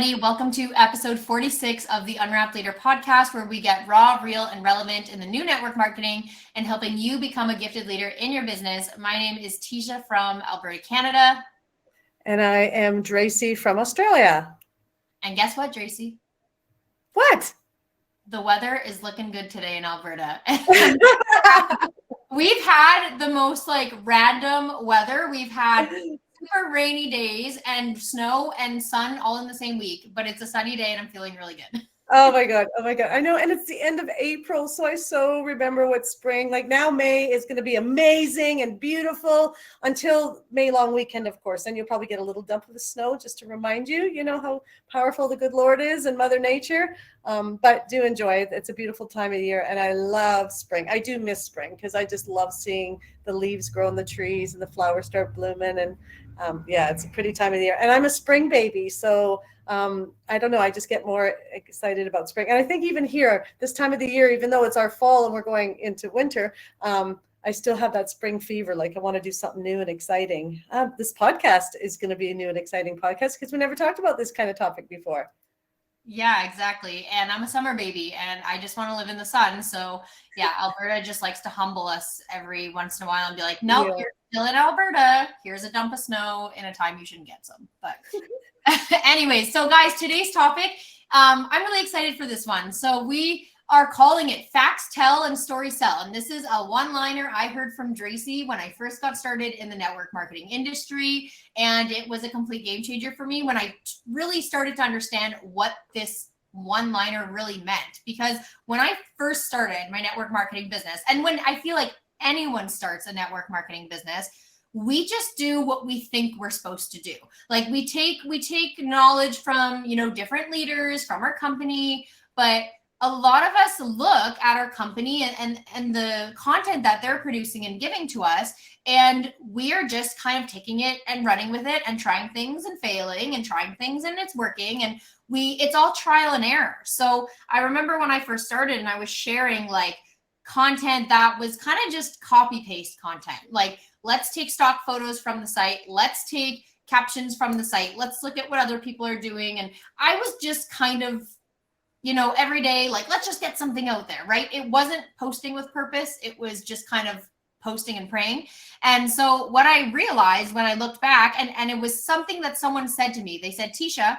everybody. Welcome to episode 46 of the Unwrapped Leader Podcast, where we get raw, real, and relevant in the new network marketing and helping you become a gifted leader in your business. My name is Teisha from Alberta, Canada. And I am Dracy from Australia. And guess what, Dracy? What? The weather is looking good today in Alberta. We've had the most random weather. We've had super rainy days and snow and sun all in the same week, but it's a sunny day and I'm feeling really good. Oh my God. I know. And it's the end of April. So I so remember what spring, now May is going to be amazing and beautiful until May long weekend, of course. And you'll probably get a little dump of the snow just to remind you know, how powerful the good Lord is and Mother Nature. But do enjoy it. It's a beautiful time of year. And I love spring. I do miss spring because I just love seeing the leaves grow on the trees and the flowers start blooming. And it's a pretty time of the year. And I'm a spring baby. So I don't know. I just get more excited about spring. And I think even here, this time of the year, even though it's our fall and we're going into winter, I still have that spring fever. I want to do something new and exciting. This podcast is going to be a new and exciting podcast because we never talked about this kind of topic before. Yeah, exactly. And I'm a summer baby and I just want to live in the sun. So yeah, Alberta just likes to humble us every once in a while and be like, nope, You're still in Alberta. Here's a dump of snow in a time you shouldn't get some. But anyways, so guys, today's topic, I'm really excited for this one. So we are calling it Facts Tell and Story Sell. And this is a one-liner I heard from Dracy when I first got started in the network marketing industry. And it was a complete game changer for me when I really started to understand what this one-liner really meant. Because when I first started my network marketing business, and when I feel like anyone starts a network marketing business, we just do what we think we're supposed to do. We take knowledge from, different leaders from our company, but a lot of us look at our company and the content that they're producing and giving to us, and we are just kind of taking it and running with it and trying things and failing and trying things and it's working, and it's all trial and error. So I remember when I first started and I was sharing content that was kind of just copy paste content. Let's take stock photos from the site. Let's take captions from the site. Let's look at what other people are doing. And I was just kind of, every day, let's just get something out there, right? It wasn't posting with purpose. It was just kind of posting and praying. And so what I realized when I looked back, and it was something that someone said to me, they said, Teisha,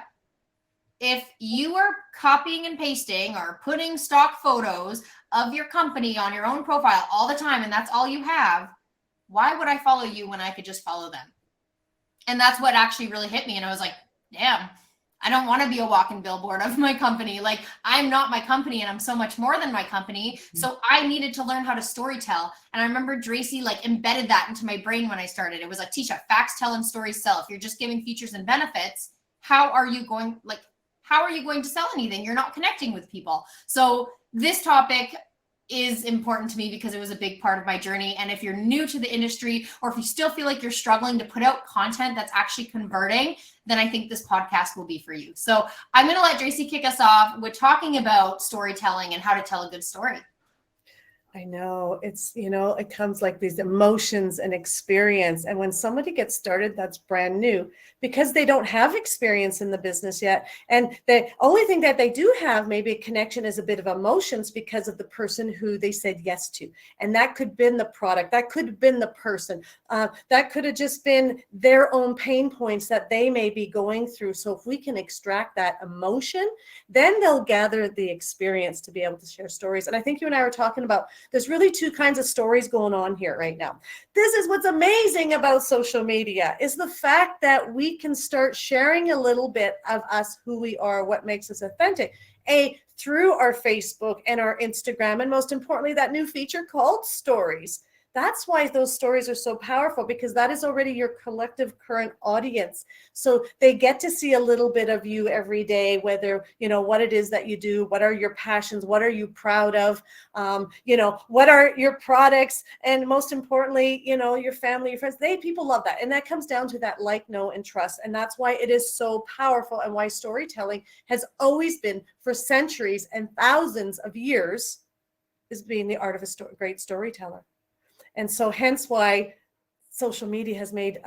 if you are copying and pasting or putting stock photos of your company on your own profile all the time, and that's all you have, why would I follow you when I could just follow them? And that's what actually really hit me. And I was like, damn, I don't want to be a walking billboard of my company. I'm not my company and I'm so much more than my company. So I needed to learn how to storytell. And I remember Dracy embedded that into my brain when I started. It was like, Teisha, facts tell and stories sell. If you're just giving features and benefits, how are you going to sell anything? You're not connecting with people. So this topic is important to me because it was a big part of my journey. And if you're new to the industry, or if you still feel like you're struggling to put out content that's actually converting, then I think this podcast will be for you. So I'm going to let Dracy kick us off with talking about storytelling and how to tell a good story. I know it's, it comes these emotions and experience. And when somebody gets started, that's brand new because they don't have experience in the business yet. And the only thing that they do have, maybe a connection, is a bit of emotions because of the person who they said yes to. And that could have been the product. That could have been the person. That could have just been their own pain points that they may be going through. So if we can extract that emotion, then they'll gather the experience to be able to share stories. And I think you and I were talking about there's really two kinds of stories going on here right now. This is what's amazing about social media, is the fact that we can start sharing a little bit of us, who we are, what makes us authentic, through our Facebook and our Instagram, and most importantly, that new feature called Stories. That's why those stories are so powerful, because that is already your collective current audience. So they get to see a little bit of you every day, whether, what it is that you do, what are your passions, what are you proud of, what are your products, and most importantly, your family, your friends. People love that. And that comes down to that know, and trust. And that's why it is so powerful, and why storytelling has always been, for centuries and thousands of years, is being the art of great storyteller. And so hence why social media has made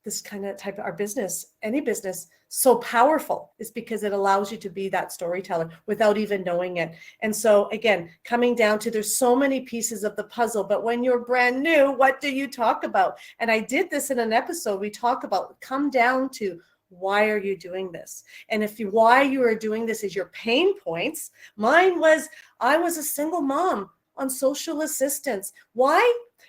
this kind of type of our business, any business, so powerful is because it allows you to be that storyteller without even knowing it. And so again, coming down to, there's so many pieces of the puzzle, but when you're brand new, what do you talk about? And I did this in an episode. We talk about, come down to, why are you doing this? And if you, why you are doing this is your pain points. Mine was, I was a single mom on social assistance. Why?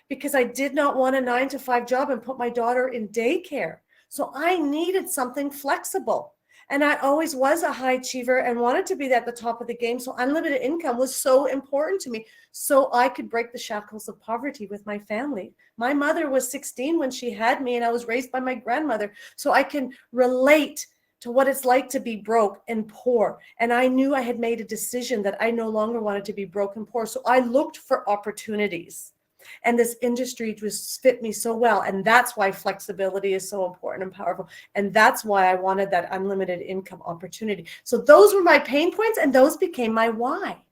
Because I did not want a 9-to-5 job and put my daughter in daycare. So I needed something flexible. And I always was a high achiever and wanted to be at the top of the game. So unlimited income was so important to me, so I could break the shackles of poverty with my family. My mother was 16 when she had me, and I was raised by my grandmother. So I can relate to what it's like to be broke and poor. And I knew I had made a decision that I no longer wanted to be broke and poor. So I looked for opportunities. And this industry just fit me so well. And that's why flexibility is so important and powerful. And that's why I wanted that unlimited income opportunity. So those were my pain points, and those became my why.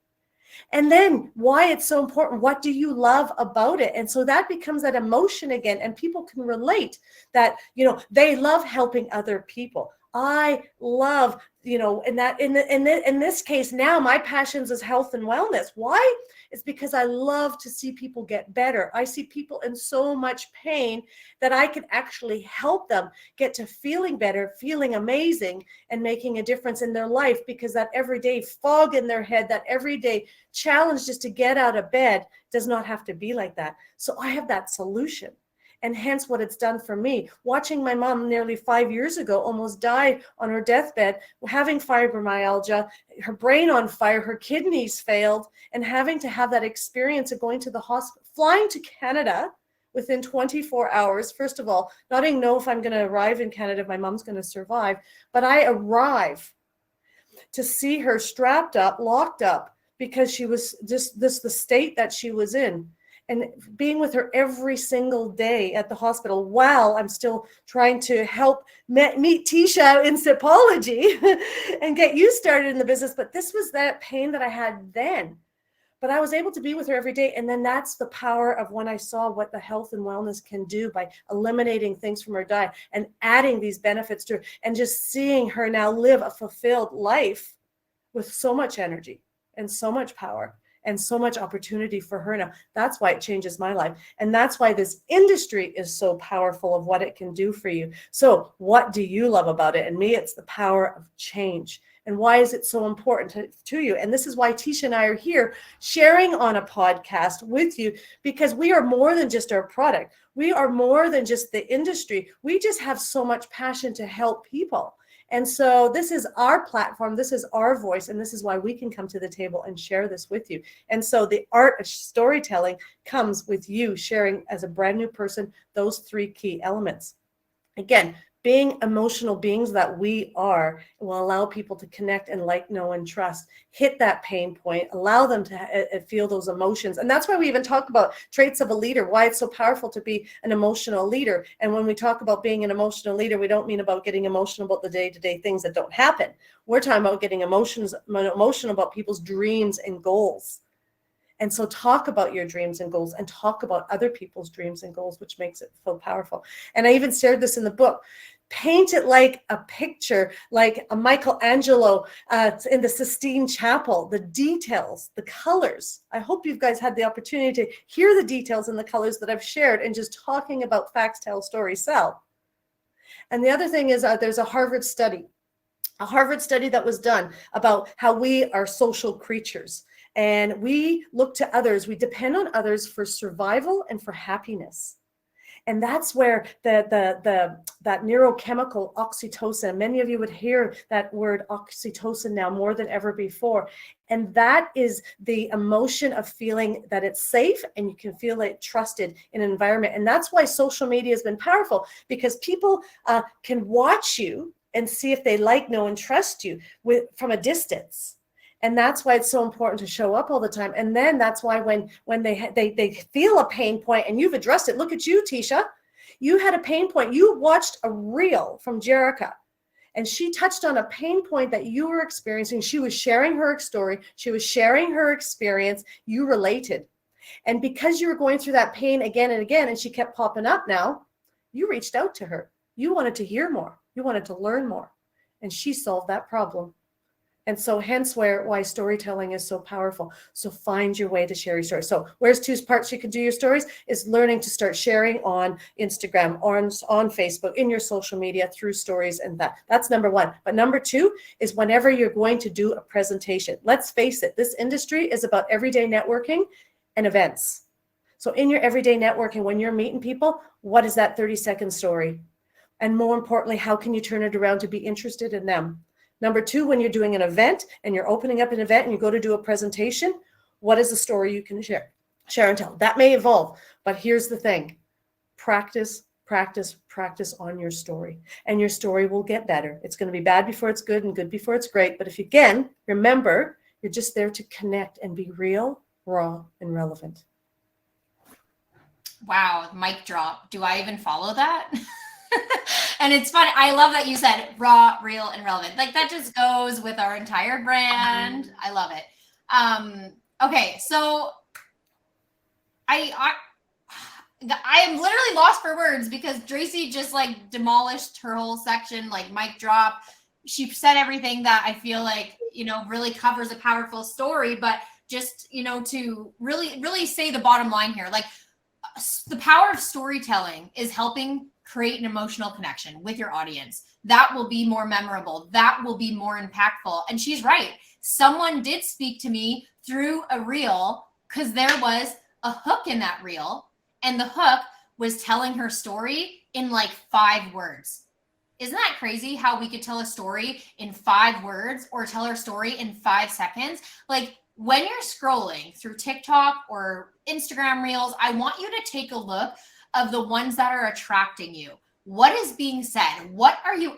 And then why it's so important. What do you love about it? And so that becomes that emotion again. And people can relate that, you know, they love helping other people. I love, you know, in this case now, my passions is health and wellness. Why? It's because I love to see people get better. I see people in so much pain that I can actually help them get to feeling better, feeling amazing, and making a difference in their life, because that everyday fog in their head, that everyday challenge just to get out of bed does not have to be like that. So I have that solution. And hence what it's done for me. Watching my mom nearly 5 years ago almost die on her deathbed, having fibromyalgia, her brain on fire, her kidneys failed, and having to have that experience of going to the hospital, flying to Canada within 24 hours. First of all, not even know if I'm going to arrive in Canada, if my mom's going to survive, but I arrive to see her strapped up, locked up, because she was just the state that she was in. And being with her every single day at the hospital while I'm still trying to help meet Teisha in Sipology and get you started in the business. But this was that pain that I had then. But I was able to be with her every day. And then that's the power of when I saw what the health and wellness can do by eliminating things from her diet and adding these benefits to her, and just seeing her now live a fulfilled life with so much energy and so much power and so much opportunity for her now. That's why it changes my life. And that's why this industry is so powerful of what it can do for you. So what do you love about it? And me, it's the power of change. And why is it so important to you? And this is why Teisha and I are here sharing on a podcast with you, because we are more than just our product. We are more than just the industry. We just have so much passion to help people. And so this is our platform, this is our voice, and this is why we can come to the table and share this with you. And so the art of storytelling comes with you sharing as a brand new person those 3 key elements. Again, being emotional beings that we are will allow people to connect and like, know, and trust, hit that pain point, allow them to feel those emotions. And that's why we even talk about traits of a leader, why it's so powerful to be an emotional leader. And when we talk about being an emotional leader, we don't mean about getting emotional about the day-to-day things that don't happen. We're talking about getting emotional about people's dreams and goals. And so talk about your dreams and goals, and talk about other people's dreams and goals, which makes it so powerful. And I even shared this in the book. Paint it like a picture, like a Michelangelo in the Sistine Chapel, the details, the colors. I hope you guys had the opportunity to hear the details and the colors that I've shared, and just talking about facts, tell, stories, sell. And the other thing is there's a Harvard study that was done about how we are social creatures. And we look to others, we depend on others for survival and for happiness. And that's where that neurochemical oxytocin, many of you would hear that word oxytocin now more than ever before. And that is the emotion of feeling that it's safe and you can feel it trusted in an environment. And that's why social media has been powerful, because people can watch you and see if they like, know, and trust you from a distance. And that's why it's so important to show up all the time. And then that's why when they feel a pain point and you've addressed it, look at you, Teisha, you had a pain point. You watched a reel from Jerica, and she touched on a pain point that you were experiencing. She was sharing her story. She was sharing her experience. You related. And because you were going through that pain again and again, and she kept popping up now, you reached out to her. You wanted to hear more. You wanted to learn more. And she solved that problem. And so hence why storytelling is so powerful. So find your way to share your story. So where's two parts you can do your stories is learning to start sharing on Instagram, on Facebook, in your social media through stories, and that's number one. But number two is whenever you're going to do a presentation. Let's face it, this industry is about everyday networking and events. So in your everyday networking, when you're meeting people, what is that 30-second story? And more importantly, how can you turn it around to be interested in them? Number two, when you're doing an event and you're opening up an event and you go to do a presentation, what is the story you can share and tell? That may evolve, but here's the thing. Practice on your story, and your story will get better. It's going to be bad before it's good and good before it's great. But if you, again, remember, you're just there to connect and be real, raw, and relevant. Wow, mic drop. Do I even follow that? And it's funny. I love that you said raw, real, and relevant. Like that just goes with our entire brand. I love it. Okay, so I am literally lost for words because Dracy just like demolished her whole section, like mic drop. She said everything that I feel like, really covers a powerful story, but just, to really say the bottom line here, like the power of storytelling is helping create an emotional connection with your audience. That will be more memorable. That will be more impactful. And she's right. Someone did speak to me through a reel because there was a hook in that reel. And the hook was telling her story in like 5 words. Isn't that crazy how we could tell a story in 5 words or tell our story in 5 seconds? Like when you're scrolling through TikTok or Instagram reels, I want you to take a look of the ones that are attracting you. What is being said? What are you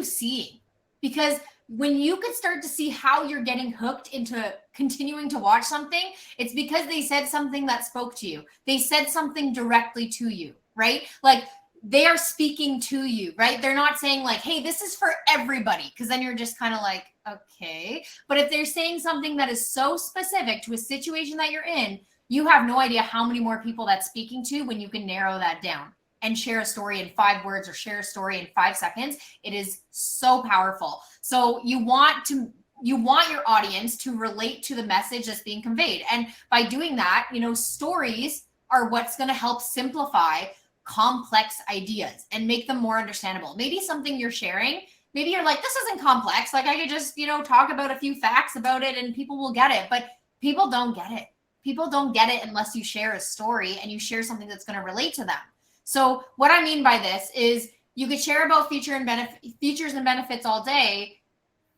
seeing? Because when you could start to see how you're getting hooked into continuing to watch something, it's because they said something that spoke to you. They said something directly to you, right? Like they are speaking to you, right? They're not saying like, hey, this is for everybody, because then you're just kind of like, okay. But if they're saying something that is so specific to a situation that you're in, you have no idea how many more people that's speaking to when you can narrow that down and share a story in 5 words or share a story in 5 seconds. It is so powerful. So you want your audience to relate to the message that's being conveyed. And by doing that, stories are what's going to help simplify complex ideas and make them more understandable. Maybe something you're sharing, maybe you're like, this isn't complex. Like I could just, talk about a few facts about it and people will get it. But people don't get it. People don't get it unless you share a story and you share something that's going to relate to them. So what I mean by this is you could share about features and benefits all day,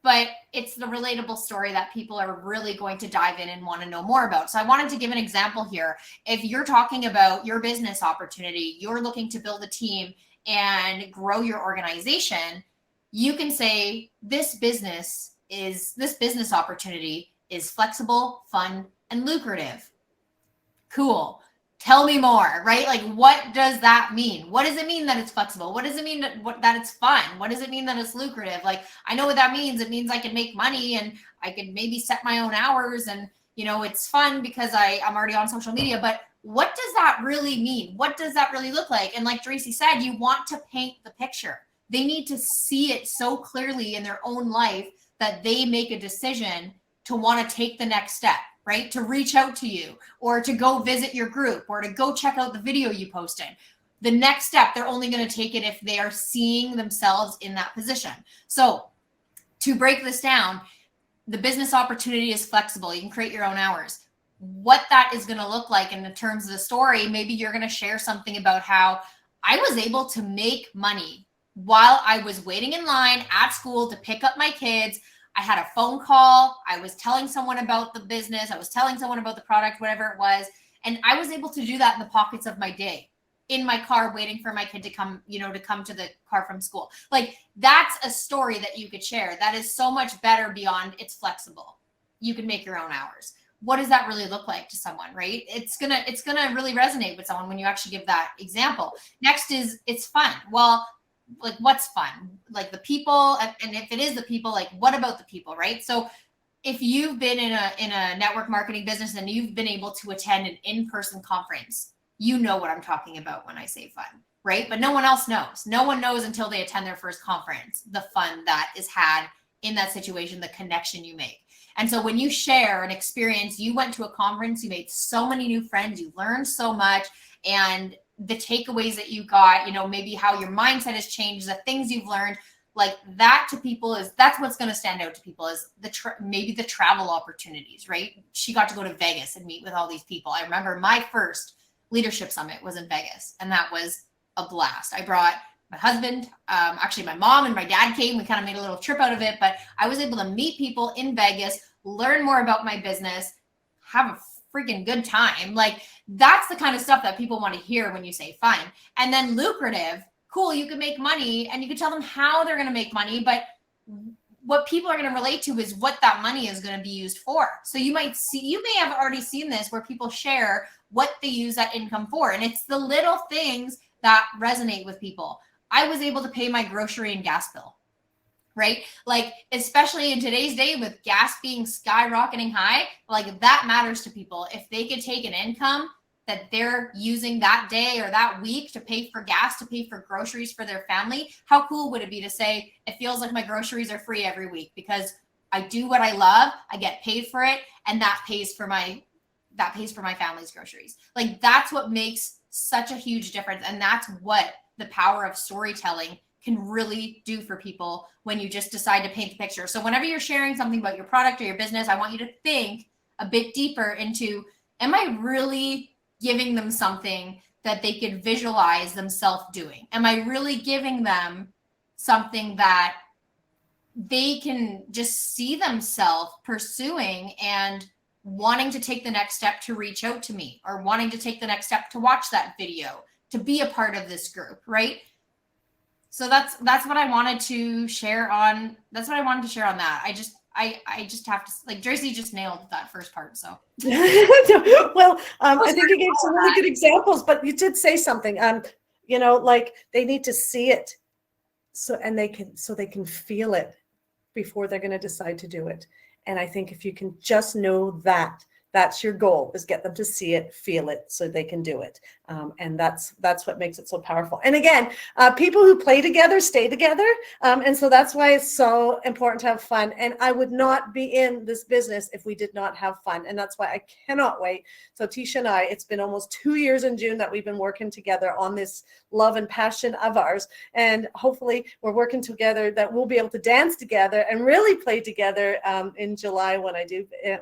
but it's the relatable story that people are really going to dive in and want to know more about. So I wanted to give an example here. If you're talking about your business opportunity, you're looking to build a team and grow your organization, you can say this business opportunity is flexible, fun, and lucrative. Cool. Tell me more, right? Like, what does that mean? What does it mean that it's flexible? What does it mean that it's fun? What does it mean that it's lucrative? Like, I know what that means. It means I can make money and I can maybe set my own hours and, it's fun because I'm already on social media. But what does that really mean? What does that really look like? And like Dracy said, you want to paint the picture. They need to see it so clearly in their own life that they make a decision to want to take the next step, right? To reach out to you or to go visit your group or to go check out the video you posted. The next step, they're only going to take it if they are seeing themselves in that position. So to break this down, the business opportunity is flexible. You can create your own hours. What that is going to look like in the terms of the story, maybe you're going to share something about how I was able to make money while I was waiting in line at school to pick up my kids. I had a phone call. I was telling someone about the business. I was telling someone about the product, whatever it was. And I was able to do that in the pockets of my day, in my car, waiting for my kid to come, to come to the car from school. Like that's a story that you could share. That is so much better beyond it's flexible. You can make your own hours. What does that really look like to someone, right? It's gonna really resonate with someone when you actually give that example. Next is it's fun. Well, like what's fun? Like the people, and if it is the people, like what about the people, right? So if you've been in a network marketing business and you've been able to attend an in-person conference, you know what I'm talking about when I say fun. right? But no one else knows. No one knows until they attend their first conference, the fun that is had in that situation, the connection you make. And so when you share an experience, you went to a conference, you made so many new friends, you learned so much, and the takeaways that you got, maybe how your mindset has changed, the things you've learned, like that to people that's what's going to stand out to people is maybe the travel opportunities, right? She got to go to Vegas and meet with all these people. I remember my first leadership summit was in Vegas, and that was a blast. I brought my husband, actually my mom and my dad came. We kind of made a little trip out of it, but I was able to meet people in Vegas, learn more about my business, have a freaking good time. Like that's the kind of stuff that people want to hear when you say fun. And then lucrative, cool, you can make money and you can tell them how they're going to make money, but what people are going to relate to is what that money is going to be used for. So you may have already seen this where people share what they use that income for. And it's the little things that resonate with people. I was able to pay my grocery and gas bill, right? Like, especially in today's day with gas being skyrocketing high, like that matters to people. If they could take an income that they're using that day or that week to pay for gas, to pay for groceries for their family, how cool would it be to say, it feels like my groceries are free every week because I do what I love, I get paid for it, and that pays for my family's groceries. Like that's what makes such a huge difference. And that's what the power of storytelling can really do for people when you just decide to paint the picture. So whenever you're sharing something about your product or your business, I want you to think a bit deeper into, am I really giving them something that they could visualize themselves doing? Am I really giving them something that they can just see themselves pursuing and wanting to take the next step to reach out to me, or wanting to take the next step to watch that video, to be a part of this group, right? So that's what I wanted to share on. That's what I wanted to share on that. I just have to, like, Dracy just nailed that first part. So well, I think you gave some really good examples, but you did say something. Like they need to see it, so they can feel it before they're going to decide to do it. And I think if you can just know that, that's your goal, is get them to see it, feel it, so they can do it. And that's what makes it so powerful. And again, people who play together stay together. And so that's why it's so important to have fun. And I would not be in this business if we did not have fun. And that's why I cannot wait. So Teisha and I, it's been almost 2 years in June that we've been working together on this love and passion of ours. And hopefully we're working together that we'll be able to dance together and really play together in July when I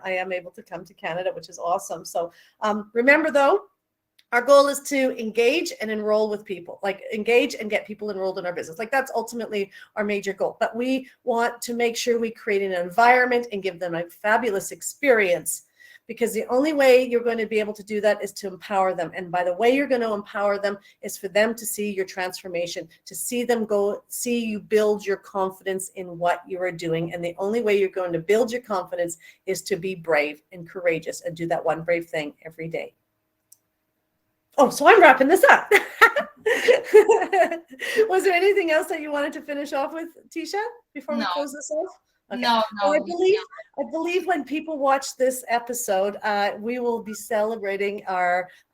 am able to come to Canada, which is awesome. So remember though, our goal is to engage and enroll with people, like engage and get people enrolled in our business. Like that's ultimately our major goal. But we want to make sure we create an environment and give them a fabulous experience, because the only way you're going to be able to do that is to empower them. And by the way you're going to empower them is for them to see your transformation, to see you build your confidence in what you are doing. And the only way you're going to build your confidence is to be brave and courageous and do that one brave thing every day. Oh, so I'm wrapping this up. Was there anything else that you wanted to finish off with, Teisha, before we close this off? Okay. No. Well, I believe when people watch this episode, we will be celebrating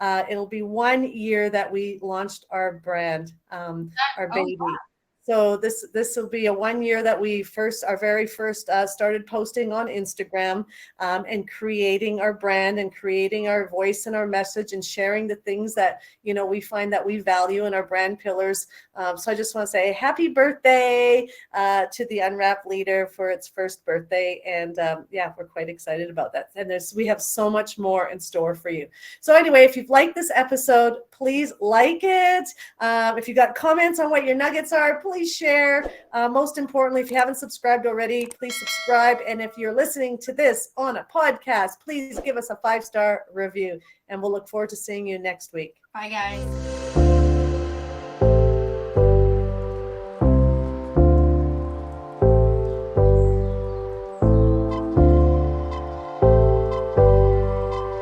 it'll be 1 year that we launched our brand, our baby. Wow. So this will be a 1 year that we our very first started posting on Instagram and creating our brand and creating our voice and our message and sharing the things that, we find that we value in our brand pillars. So I just want to say happy birthday to the Unwrapped Leader for its first birthday. And we're quite excited about that. And we have so much more in store for you. So anyway, if you've liked this episode, please like it. If you got comments on what your nuggets are, please share. Most importantly, if you haven't subscribed already, please subscribe. And if you're listening to this on a podcast, please give us a 5-star review. And we'll look forward to seeing you next week. Bye, guys.